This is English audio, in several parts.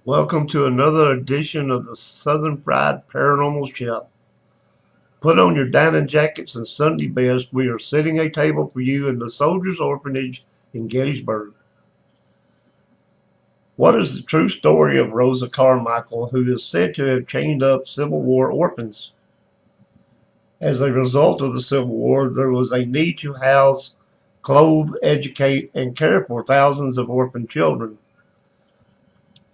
Welcome to another edition of the Southern Fried Paranormal Show. Put on your dining jackets and Sunday best. We are setting a table for you in the Soldiers Orphanage in Gettysburg. What is the true story of Rosa Carmichael, who is said to have chained up Civil War orphans? As a result of the Civil War, there was a need to house, clothe, educate, and care for thousands of orphan children.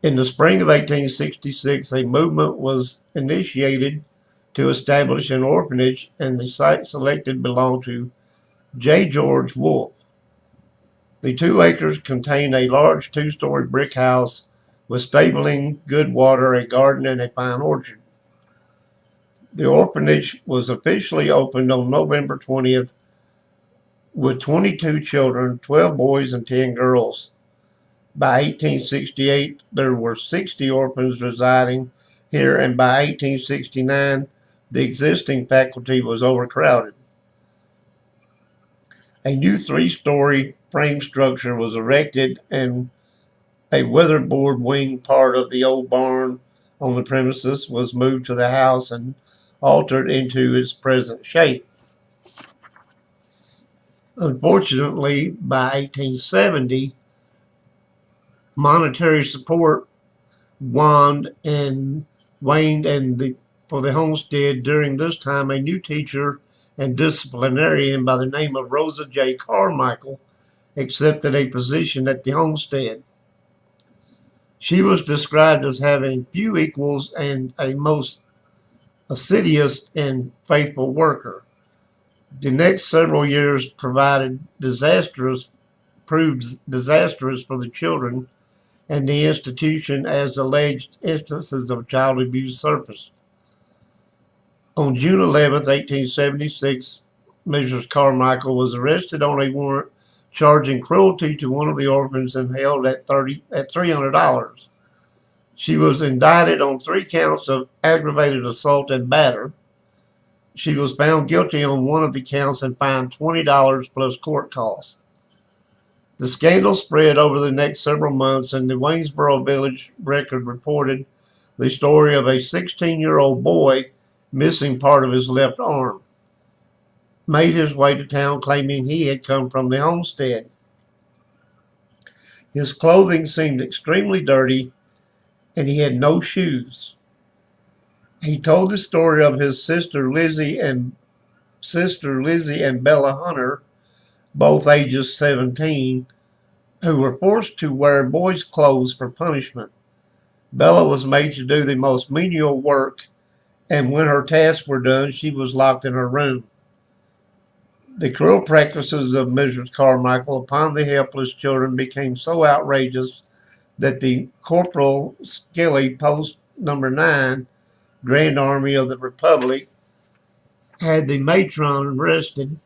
In the spring of 1866, a movement was initiated to establish an orphanage, and the site selected belonged to J. George Wolfe. The 2 acres contained a large 2-story brick house with stabling, good water, a garden, and a fine orchard. The orphanage was officially opened on November 20th with 22 children, 12 boys and 10 girls. By 1868, there were 60 orphans residing here, and by 1869, the existing faculty was overcrowded. A new 3-story frame structure was erected, and a weatherboard wing part of the old barn on the premises was moved to the house and altered into its present shape. Unfortunately, by 1870, monetary support waned and waned, and for the homestead during this time, a new teacher and disciplinarian by the name of Rosa J. Carmichael accepted a position at the homestead. She was described as having few equals and a most assiduous and faithful worker. The next several years proved disastrous for the children and the institution as alleged instances of child abuse surfaced. On June 11, 1876, Mrs. Carmichael was arrested on a warrant charging cruelty to one of the orphans and held at $300. She was indicted on 3 counts of aggravated assault and battery. She was found guilty on one of the counts and fined $20 plus court costs. The scandal spread over the next several months, and the Waynesboro Village Record reported the story of a 16-year-old boy missing part of his left arm. Made his way to town claiming he had come from the homestead. His clothing seemed extremely dirty, and he had no shoes. He told the story of his sister Lizzie and Bella Hunter, both ages 17, who were forced to wear boys' clothes for punishment. Bella was made to do the most menial work, and when her tasks were done, she was locked in her room. The cruel practices of Mrs. Carmichael upon the helpless children became so outrageous that the Corporal Skilly, Post Number 9, Grand Army of the Republic, had the matron arrested,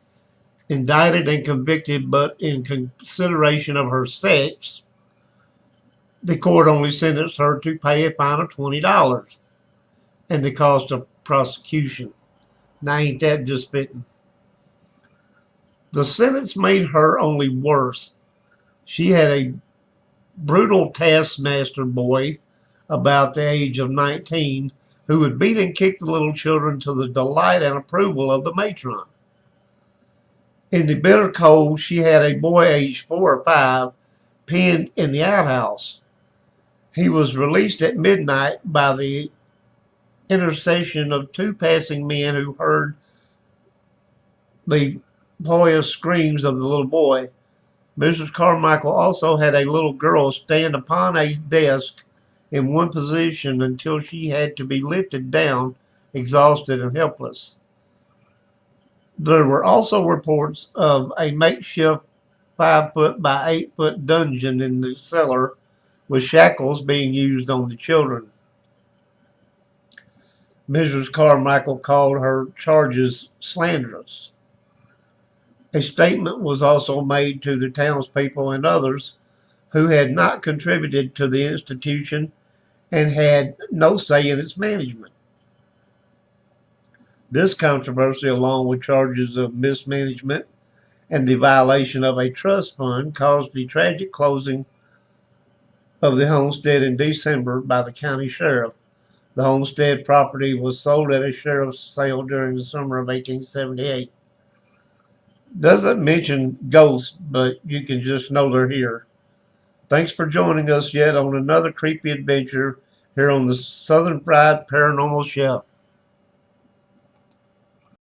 indicted, and convicted, but in consideration of her sex, the court only sentenced her to pay a fine of $20 and the cost of prosecution. Now, ain't that just fitting? The sentence made her only worse. She had a brutal taskmaster boy about the age of 19 who would beat and kick the little children to the delight and approval of the matron. In the bitter cold, she had a boy aged 4 or 5 pinned in the outhouse. He was released at midnight by the intercession of 2 passing men who heard the joyous screams of the little boy. Mrs. Carmichael also had a little girl stand upon a desk in one position until she had to be lifted down, exhausted and helpless. There were also reports of a makeshift 5-foot by 8-foot dungeon in the cellar with shackles being used on the children. Mrs. Carmichael called her charges slanderous. A statement was also made to the townspeople and others who had not contributed to the institution and had no say in its management. This controversy, along with charges of mismanagement and the violation of a trust fund, caused the tragic closing of the homestead in December by the county sheriff. The homestead property was sold at a sheriff's sale during the summer of 1878. Doesn't mention ghosts, but you can just know they're here. Thanks for joining us yet on another creepy adventure here on the Southern Fried Paranormal Show.